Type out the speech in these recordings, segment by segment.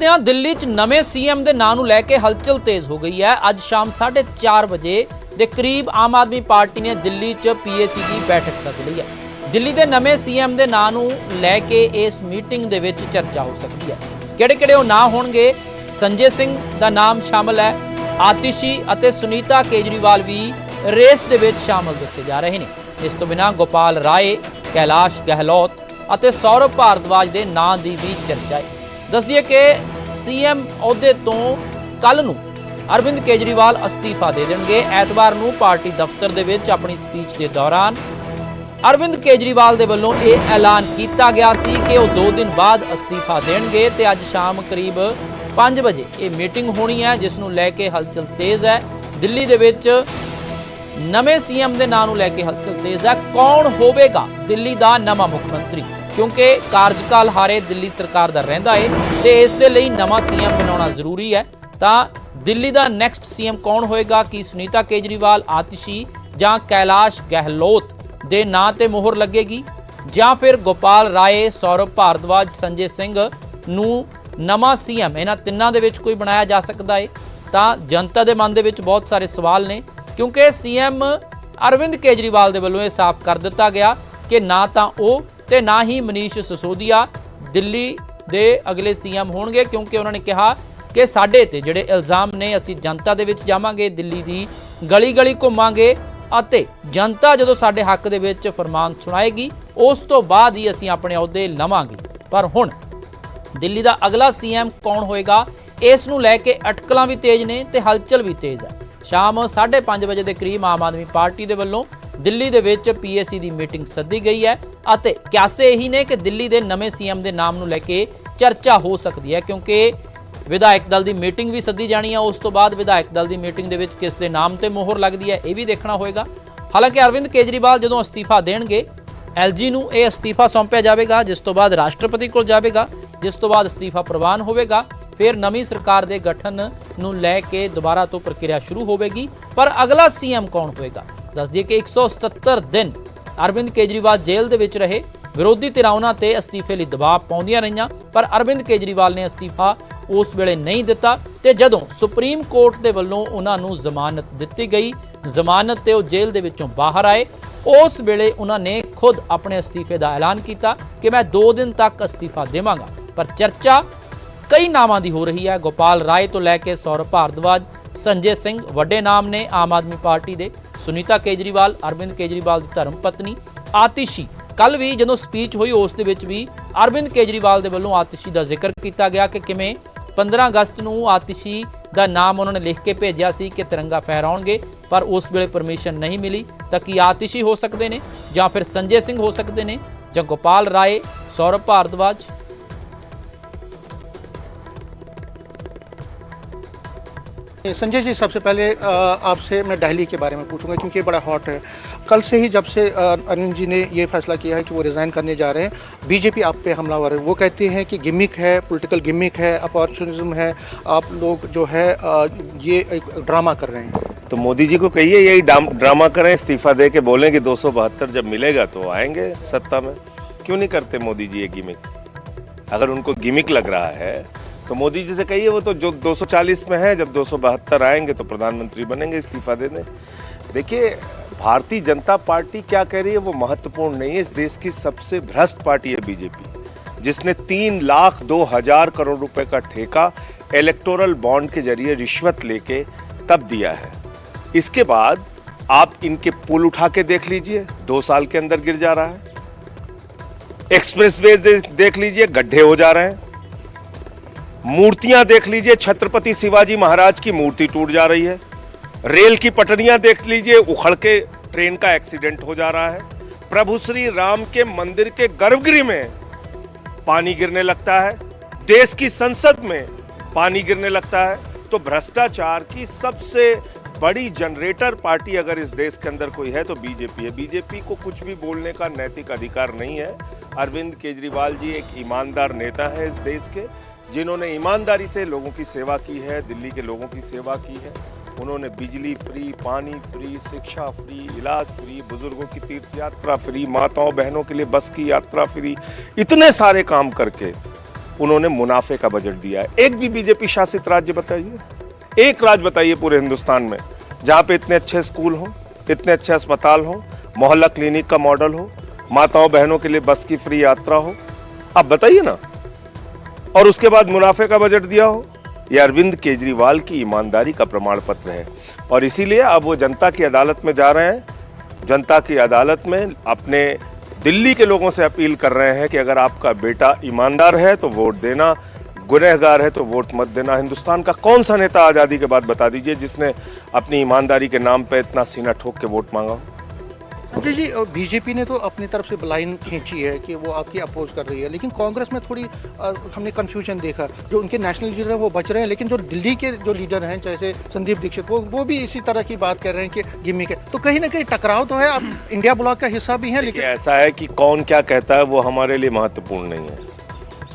दिल्ली च नਵੇਂ सीएम के नाम लै के हलचल तेज हो गई है। अज शाम 4:30 बजे के करीब आम आदमी पार्टी ने दिल्ली च PAC की बैठक सद ली है। दिल्ली के नਵੇਂ सीएम के नाम लैके इस मीटिंग दे विच चर्चा हो सकती है। किहड़े-किहड़े वो नाम होणगे? संजय सिंह का नाम शामिल है, आतिशी और सुनीता केजरीवाल भी रेस दे विच शामिल दसे जा रहे हैं। इस तो बिना गोपाल राय, कैलाश गहलोत और सौरभ भारद्वाज के नाम की भी चर्चा है। दस दिए कि सीएम अहुदे तो कल नूं अरविंद केजरीवाल अस्तीफा दे देंगे। ऐतवार नूं पार्टी दफ्तर दे विच अपनी स्पीच के दौरान अरविंद केजरीवाल दे वल्लों यह ऐलान किया गया सी कि वो 2 दिन बाद अस्तीफा देंगे। तो अज शाम करीब 5 बजे ये मीटिंग होनी है, जिसनूं लैके हलचल तेज़ है। दिल्ली दे विच नਵੇਂ सीएम के नाम लैके हलचल तेज़ है। कौन होवेगा दिल्ली का नवा मुख्यमंत्री? क्योंकि कार्यकाल हारे दिल्ली सरकार का रहिंदा है तो इस दे लई नवा सीएम बनाना जरूरी है। तो दिल्ली का नैक्सट सीएम कौन होएगा? कि सुनीता केजरीवाल, आतिशी जां कैलाश गहलोत दे नां ते मोहर लगेगी, जां फिर गोपाल राय, सौरभ भारद्वाज, संजय सिंह नूं नवा सीएम इन्हां तिन्नां दे विच कोई बनाया जा सकता है? तो जनता के मन दे विच बहुत सारे सवाल ने, क्योंकि सीएम अरविंद केजरीवाल दे वल्लों यह साफ कर दिता गया कि ना तो वो ते ना ही मनीष सिसोदिया दिल्ली दे अगले सीएम होणगे, क्योंकि उन्होंने कहा कि साडे ते जिहड़े इल्जाम ने असीं जनता दे विच जावांगे, दिल्ली दी गली गली घुमांगे अते जनता जदों साडे हक दे विच फरमान सुनाएगी उस तो बाद ही असीं अपने अहुदे लवांगे। पर हुण दिल्ली दा अगला सीएम कौन होएगा, इस नूं लैके अटकलां भी तेज ने ते हलचल भी तेज है। शाम 5:30 बजे के करीब आम आदमी पार्टी के वल्लों दिल्ली दे विच PAC की मीटिंग सद्दी गई है अते क्यासे यही ने कि दिल्ली के नਵੇਂ सीएम के नाम नूं लैके चर्चा हो सकती है, क्योंकि विधायक दल की मीटिंग भी सद्दी जानी है। उस तो बाद विधायक दल की मीटिंग दे विच किस दे नाम ते मोहर लगती है, यह भी देखना होएगा। हालांकि अरविंद केजरीवाल जदों अस्तीफा देणगे, LG नूं यह अस्तीफा सौंपिया जाएगा, जिस तो बाद राष्ट्रपति को जाएगा, जिस तो बाद अस्तीफा प्रवान होगा। फिर नवी सरकार के गठन नूं लैके दोबारा तो प्रक्रिया शुरू होगी। पर अगला सीएम कौन होएगा? दस दिए कि 177 दिन अरविंद केजरीवाल जेल दे विच रहे। विरोधी धिरां उन्हां ते अस्तीफे लई दबाव पाउंदियां रहियां, पर अरविंद केजरीवाल ने अस्तीफा उस वेले नहीं दिता। ते जदों सुप्रीम कोर्ट दे वल्लों उन्हां नूं जमानत दित्ती गई, जमानत ते वो जेल दे विचों बाहर आए, उस वेले उन्हां ने खुद अपने अस्तीफे का ऐलान किया कि मैं 2 दिन तक अस्तीफा देवांगा। पर चर्चा कई नामां दी हो रही है। गोपाल राय तो लैके सौरभ भारद्वाज, संजय सिंह वड्डे नाम ने आम आदमी पार्टी दे, सुनीता केजरीवाल अरविंद केजरीवाल की धर्म पत्नी, आतिशी कल भी जो स्पीच हुई उस दे विच भी अरविंद केजरीवाल के वल्लों आतिशी का जिक्र किया गया कि किवें 15 अगस्त नूं आतिशी का नाम उन्होंने लिख के भेजा सी कि तिरंगा फहराउणगे, पर उस वेले परमिशन नहीं मिली। तो कि आतिशी हो सकते हैं जां फिर संजय सिंह हो सकते हैं जां गोपाल राय, सौरभ भारद्वाज? संजय जी, सबसे पहले आपसे मैं दिल्ली के बारे में पूछूंगा, क्योंकि ये बड़ा हॉट है। कल से ही जब से अरविंद जी ने ये फैसला किया है कि वो रिज़ाइन करने जा रहे हैं, बीजेपी आप पे हमलावर है। वो कहते हैं कि गिमिक है, पॉलिटिकल गिमिक है, अपॉर्चुनिज्म है, आप लोग जो है ये एक ड्रामा कर रहे हैं। तो मोदी जी को कहिए यही ड्रामा करें, इस्तीफा दे के बोलें कि 272 जब मिलेगा तो आएंगे सत्ता में। क्यों नहीं करते मोदी जी ये गिमिक? अगर उनको गिमिक लग रहा है तो मोदी जी से कहिए वो तो जो 240 में है, जब 272 आएंगे तो प्रधानमंत्री बनेंगे, इस्तीफा दे दें। देखिए, भारतीय जनता पार्टी क्या कह रही है वो महत्वपूर्ण नहीं है। इस देश की सबसे भ्रष्ट पार्टी है बीजेपी, जिसने 3,02,000 करोड़ रुपए का ठेका इलेक्टोरल बॉन्ड के जरिए रिश्वत लेके तब दिया है। इसके बाद आप इनके पुल उठा के देख लीजिए, 2 साल के अंदर गिर जा रहा है। एक्सप्रेसवे देख लीजिए, गड्ढे हो जा रहे हैं। मूर्तियां देख लीजिए, छत्रपति शिवाजी महाराज की मूर्ति टूट जा रही है। रेल की पटरियां देख लीजिए, उखड़ के ट्रेन का एक्सीडेंट हो जा रहा है। प्रभु श्री राम के मंदिर के गर्भगृह में पानी गिरने लगता है, देश की संसद में पानी गिरने लगता है। तो भ्रष्टाचार की सबसे बड़ी जनरेटर पार्टी अगर इस देश के अंदर कोई है तो बीजेपी है। बीजेपी को कुछ भी बोलने का नैतिक अधिकार नहीं है। अरविंद केजरीवाल जी एक ईमानदार नेता है इस देश के, जिन्होंने ईमानदारी से लोगों की सेवा की है, दिल्ली के लोगों की सेवा की है। उन्होंने बिजली फ्री, पानी फ्री, शिक्षा फ्री, इलाज फ्री, बुजुर्गों की तीर्थ यात्रा फ्री, माताओं बहनों के लिए बस की यात्रा फ्री, इतने सारे काम करके उन्होंने मुनाफे का बजट दिया है। एक भी बीजेपी शासित राज्य बताइए, एक राज्य बताइए पूरे हिंदुस्तान में जहां पे इतने अच्छे स्कूल हो, इतने अच्छे अस्पताल हो, मोहल्ला क्लिनिक का मॉडल हो, माताओं बहनों के लिए बस की फ्री यात्रा हो, आप बताइए ना। और उसके बाद मुनाफे का बजट दिया हो। यह अरविंद केजरीवाल की ईमानदारी का प्रमाण पत्र है और इसीलिए अब वो जनता की अदालत में जा रहे हैं। जनता की अदालत में अपने दिल्ली के लोगों से अपील कर रहे हैं कि अगर आपका बेटा ईमानदार है तो वोट देना, गुनहगार है तो वोट मत देना। हिंदुस्तान का कौन सा नेता आज़ादी के बाद बता दीजिए जिसने अपनी ईमानदारी के नाम पे इतना सीना ठोक के वोट मांगा? संजय जी, बीजेपी ने तो अपनी तरफ से लाइन खींची है कि वो आपकी अपोज कर रही है, लेकिन कांग्रेस में थोड़ी हमने कंफ्यूजन देखा। जो उनके नेशनल लीडर हैं वो बच रहे हैं, लेकिन जो दिल्ली के जो लीडर हैं जैसे संदीप दीक्षित वो भी इसी तरह की बात कर रहे हैं कि गिमिक है। तो कहीं ना कहीं टकराव तो है। आप इंडिया ब्लॉक का हिस्सा भी हैं, लेकिन ऐसा है कि कौन क्या कहता है वो हमारे लिए महत्वपूर्ण नहीं है।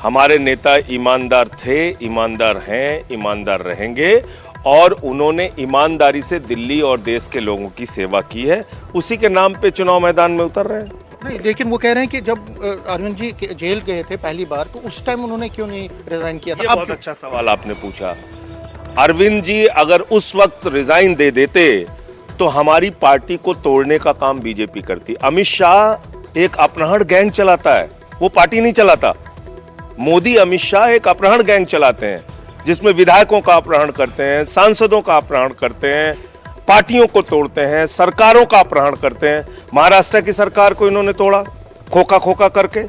हमारे नेता ईमानदार थे, ईमानदार हैं, ईमानदार रहेंगे और उन्होंने ईमानदारी से दिल्ली और देश के लोगों की सेवा की है। उसी के नाम पे चुनाव मैदान में उतर रहे हैं। नहीं, लेकिन वो कह रहे हैं कि जब अरविंद जी जेल गए थे पहली बार तो उस टाइम उन्होंने क्यों नहीं रिजाइन किया था? ये बहुत अच्छा सवाल आपने पूछा। अरविंद जी अगर उस वक्त रिजाइन दे देते तो हमारी पार्टी को तोड़ने का काम बीजेपी करती। अमित शाह एक अपहरण गैंग चलाता है, वो पार्टी नहीं चलाता। मोदी अमित शाह एक अपहरण गैंग चलाते हैं जिसमें विधायकों का अपहरण करते हैं, सांसदों का अपहरण करते हैं, पार्टियों को तोड़ते हैं, सरकारों का अपहरण करते हैं। महाराष्ट्र की सरकार को इन्होंने तोड़ा खोखा खोखा करके,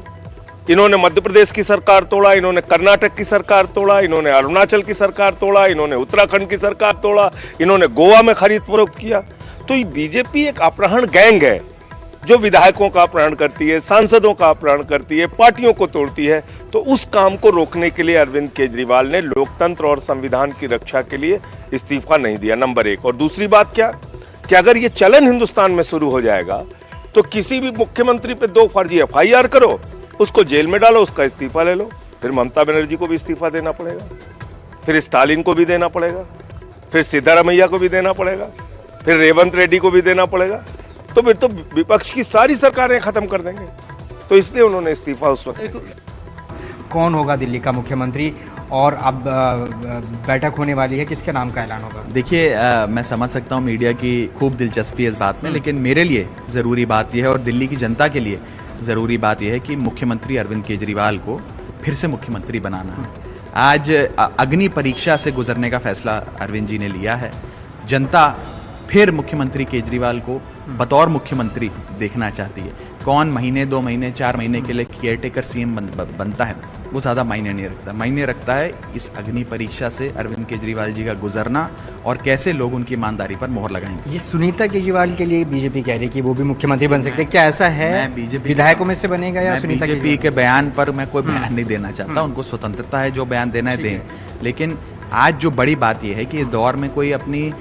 इन्होंने मध्य प्रदेश की सरकार तोड़ा, इन्होंने कर्नाटक की सरकार तोड़ा, इन्होंने अरुणाचल की सरकार तोड़ा, इन्होंने उत्तराखंड की सरकार तोड़ा, इन्होंने गोवा में खरीद फरोख्त किया। तो ये बीजेपी एक अपहरण गैंग है जो विधायकों का अपहरण करती है, सांसदों का अपहरण करती है, पार्टियों को तोड़ती है। तो उस काम को रोकने के लिए अरविंद केजरीवाल ने लोकतंत्र और संविधान की रक्षा के लिए इस्तीफा नहीं दिया, नंबर एक। और दूसरी बात क्या कि अगर ये चलन हिंदुस्तान में शुरू हो जाएगा तो किसी भी मुख्यमंत्री पे 2 फर्जी FIR करो, उसको जेल में डालो, उसका इस्तीफा ले लो, फिर ममता बनर्जी को भी इस्तीफा देना पड़ेगा, फिर स्टालिन को भी देना पड़ेगा, फिर सिद्धारमैया को भी देना पड़ेगा, फिर रेवंत रेड्डी को भी देना पड़ेगा। तो फिर तो विपक्ष की सारी सरकारें खत्म कर देंगे। तो इसलिए उन्होंने इस्तीफा उस वक्त। कौन होगा दिल्ली का मुख्यमंत्री और अब बैठक होने वाली है, किसके नाम का ऐलान होगा? देखिए, मैं समझ सकता हूँ मीडिया की खूब दिलचस्पी है इस बात में, लेकिन मेरे लिए ज़रूरी बात यह है और दिल्ली की जनता के लिए ज़रूरी बात यह है कि मुख्यमंत्री अरविंद केजरीवाल को फिर से मुख्यमंत्री बनाना है। आज अग्नि परीक्षा से गुजरने का फैसला अरविंद जी ने लिया है। जनता फिर मुख्यमंत्री केजरीवाल को बतौर मुख्यमंत्री देखना चाहती है। कौन महीने 2 महीने 4 महीने के लिए केयरटेकर CM बनता है वो ज़्यादा मायने नहीं रखता। मायने रखता है इस अग्नि परीक्षा से अरविंद केजरीवाल जी का गुजरना और कैसे लोग उनकी ईमानदारी पर मोहर लगाएंगे। ये सुनीता केजरीवाल के लिए बीजेपी कह रही है कि वो भी मुख्यमंत्री बन सकते हैं, क्या ऐसा है? बीजेपी विधायकों में से बनेगा या सुनीता बीजेपी के बयान पर मैं कोई बयान नहीं देना चाहता। उनको स्वतंत्रता है, जो बयान देना है दें। लेकिन आज जो बड़ी बात यह है कि इस दौर में कोई अपनी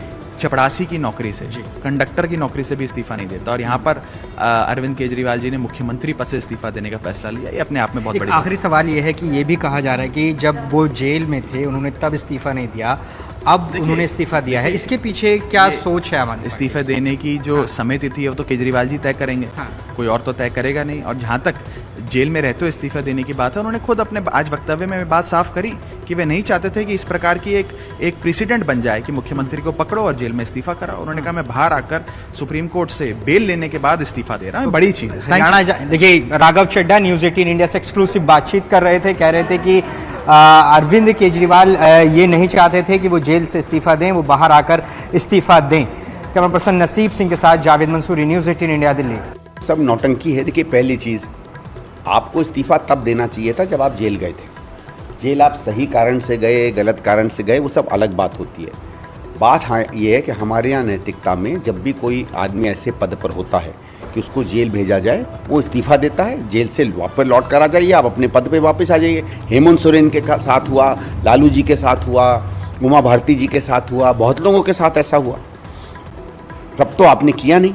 चपरासी की नौकरी से, कंडक्टर की नौकरी से भी इस्तीफा नहीं देता और यहाँ पर अरविंद केजरीवाल जी ने मुख्यमंत्री पद से इस्तीफा देने का फैसला लिया। ये अपने आप में बहुत बड़ी आखिरी सवाल ये है कि ये भी कहा जा रहा है कि जब वो जेल में थे उन्होंने तब इस्तीफा नहीं दिया, अब उन्होंने इस्तीफा दिया है। इसके पीछे क्या सोच है हमारी? इस्तीफा देने की जो समय तिथि है वो तो केजरीवाल जी तय करेंगे, कोई और तो तय करेगा नहीं। और जहाँ तक जेल में रहते हुए इस्तीफा देने की बात है, उन्होंने खुद अपने आज वक्तव्य में बात साफ करी कि वे नहीं चाहते थे कि इस प्रकार की एक प्रेसिडेंट बन जाए कि मुख्यमंत्री को पकड़ो और जेल में इस्तीफा कराओ। उन्होंने कहा मैं बाहर आकर सुप्रीम कोर्ट से बेल लेने के बाद इस्तीफा दे रहा हूं, बड़ी चीज है। देखिए, राघव चड्ढा न्यूज़ 18 इंडिया से एक्सक्लूसिव बातचीत कर रहे थे, कह रहे थे कि अरविंद केजरीवाल ये नहीं चाहते थे कि वो जेल से इस्तीफा दें, वो बाहर आकर इस्तीफा दें। कैमरा पर्सन नसीब सिंह के साथ जावेद मंसूरी, न्यूज़ 18 इंडिया, दिल्ली। सब नौटंकी है। देखिए, पहली चीज़, आपको इस्तीफा तब देना चाहिए था जब आप जेल गए थे। जेल आप सही कारण से गए, गलत कारण से गए, वो सब अलग बात होती है। बात हाँ ये है कि हमारे यहाँ नैतिकता में जब भी कोई आदमी ऐसे पद पर होता है कि उसको जेल भेजा जाए, वो इस्तीफा देता है, जेल से वापस लौट कर आ जाइए, आप अपने पद पे वापस आ जाइए। हेमंत सोरेन के साथ हुआ, लालू जी के साथ हुआ, उमा भारती जी के साथ हुआ, बहुत लोगों के साथ ऐसा हुआ। तब तो आपने किया नहीं।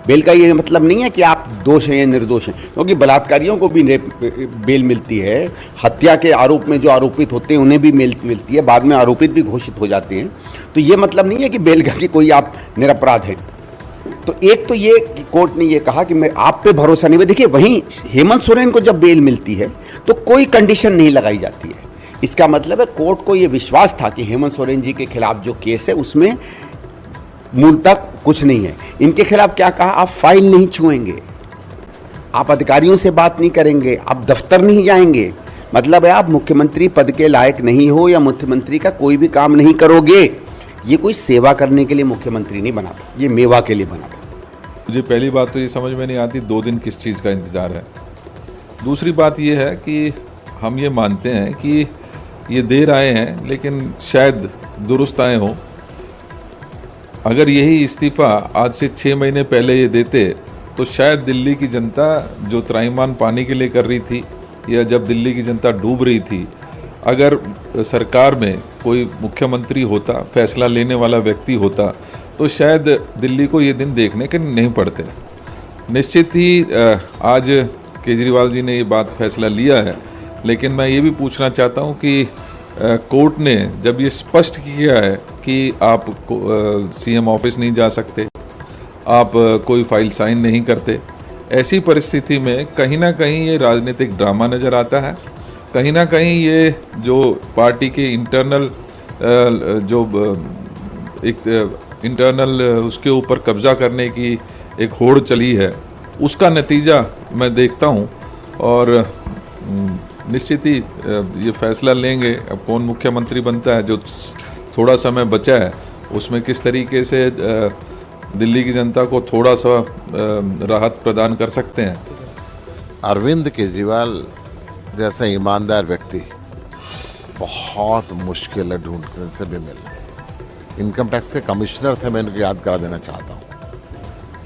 बेल का ये मतलब नहीं है कि आप दोष हैं या निर्दोष हैं, क्योंकि बलात्कारियों को भी बेल मिलती है, हत्या के आरोप में जो आरोपित होते हैं उन्हें भी मिलती है, बाद में आरोपित भी घोषित हो जाते हैं। तो ये मतलब नहीं है कि बेल का कि कोई आप निरपराध हैं। तो एक तो ये कि कोर्ट ने ये कहा कि मैं आप पे भरोसा नहीं। देखिए वहीं हेमंत सोरेन को जब बेल मिलती है तो कोई कंडीशन नहीं लगाई जाती है। इसका मतलब है कोर्ट को ये विश्वास था कि हेमंत सोरेन जी के खिलाफ जो केस है उसमें मूल तक कुछ नहीं है। इनके खिलाफ क्या कहा, आप फाइल नहीं छुएंगे, आप अधिकारियों से बात नहीं करेंगे, आप दफ्तर नहीं जाएंगे, मतलब है आप मुख्यमंत्री पद के लायक नहीं हो या मुख्यमंत्री का कोई भी काम नहीं करोगे। ये कोई सेवा करने के लिए मुख्यमंत्री नहीं बना था, ये मेवा के लिए बना था। मुझे पहली बात तो ये समझ में नहीं आती 2 दिन किस चीज़ का इंतज़ार है। दूसरी बात ये है कि हम ये मानते हैं कि ये देर आए हैं लेकिन शायद दुरुस्त आए हों। अगर यही इस्तीफ़ा आज से 6 महीने पहले ये देते तो शायद दिल्ली की जनता जो त्राईमान पानी के लिए कर रही थी या जब दिल्ली की जनता डूब रही थी, अगर सरकार में कोई मुख्यमंत्री होता, फैसला लेने वाला व्यक्ति होता, तो शायद दिल्ली को ये दिन देखने के नहीं पड़ते। निश्चित ही आज केजरीवाल जी ने ये बात फैसला लिया है, लेकिन मैं ये भी पूछना चाहता हूँ कि कोर्ट ने जब ये स्पष्ट किया है कि आप सीएम ऑफिस नहीं जा सकते, आप कोई फाइल साइन नहीं करते, ऐसी परिस्थिति में कहीं ना कहीं ये राजनीतिक ड्रामा नज़र आता है। कहीं ना कहीं ये जो पार्टी के इंटरनल उसके ऊपर कब्जा करने की एक होड़ चली है, उसका नतीजा मैं देखता हूँ। और निश्चित ही ये फैसला लेंगे अब कौन मुख्यमंत्री बनता है। जो थोड़ा समय बचा है उसमें किस तरीके से दिल्ली की जनता को थोड़ा सा राहत प्रदान कर सकते हैं। अरविंद केजरीवाल जैसा ईमानदार व्यक्ति बहुत मुश्किल है ढूंढने से भी मिलना। इनकम टैक्स के कमिश्नर थे, मैं इनको याद करा देना चाहता हूँ।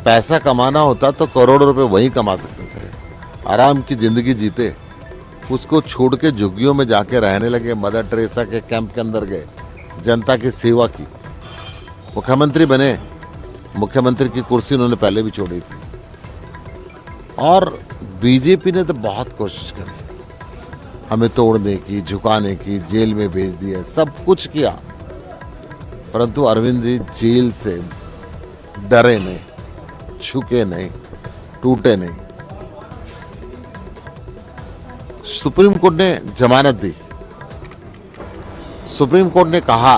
पैसा कमाना होता तो करोड़ों रुपए वहीं कमा सकते थे, आराम की जिंदगी जीते। उसको छोड़ के झुग्गियों में जाके रहने लगे, मदर टेरेसा के कैंप के अंदर गए, जनता की सेवा की, मुख्यमंत्री बने। मुख्यमंत्री की कुर्सी उन्होंने पहले भी छोड़ी थी। और बीजेपी ने तो बहुत कोशिश करी हमें तोड़ने की, झुकाने की, जेल में भेज दिया, सब कुछ किया, परंतु अरविंद जी जेल से डरे नहीं, झुके नहीं, टूटे नहीं। सुप्रीम कोर्ट ने जमानत दी। सुप्रीम कोर्ट ने कहा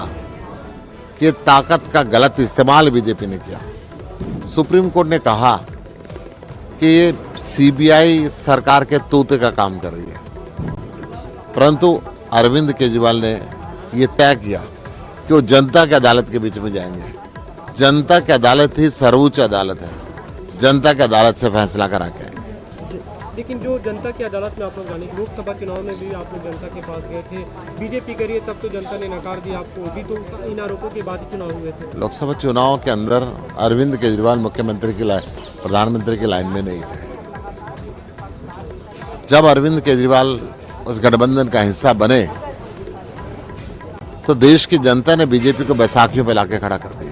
कि ताकत का गलत इस्तेमाल बीजेपी ने किया। सुप्रीम कोर्ट ने कहा कि ये सीबीआई सरकार के तोते का काम कर रही है, परंतु अरविंद केजरीवाल ने ये तय किया कि वो जनता की अदालत के बीच में जाएंगे। जनता की अदालत ही सर्वोच्च अदालत है, जनता की अदालत से फैसला करा के। लेकिन जो जनता की अदालत में आप लोग जाने, लोकसभा चुनाव में भी आप लोग जनता के पास गए थे, बीजेपी करिए तब तो जनता ने नकार दिया आपको, भी तो इन आरोपों के बाद ही चुनाव हुए थे। लोकसभा चुनाव के अंदर अरविंद केजरीवाल मुख्यमंत्री की प्रधानमंत्री की लाइन में नहीं थे। जब अरविंद केजरीवाल उस गठबंधन का हिस्सा बने तो देश की जनता ने बीजेपी को बैसाखियों पर लाके खड़ा कर दिया।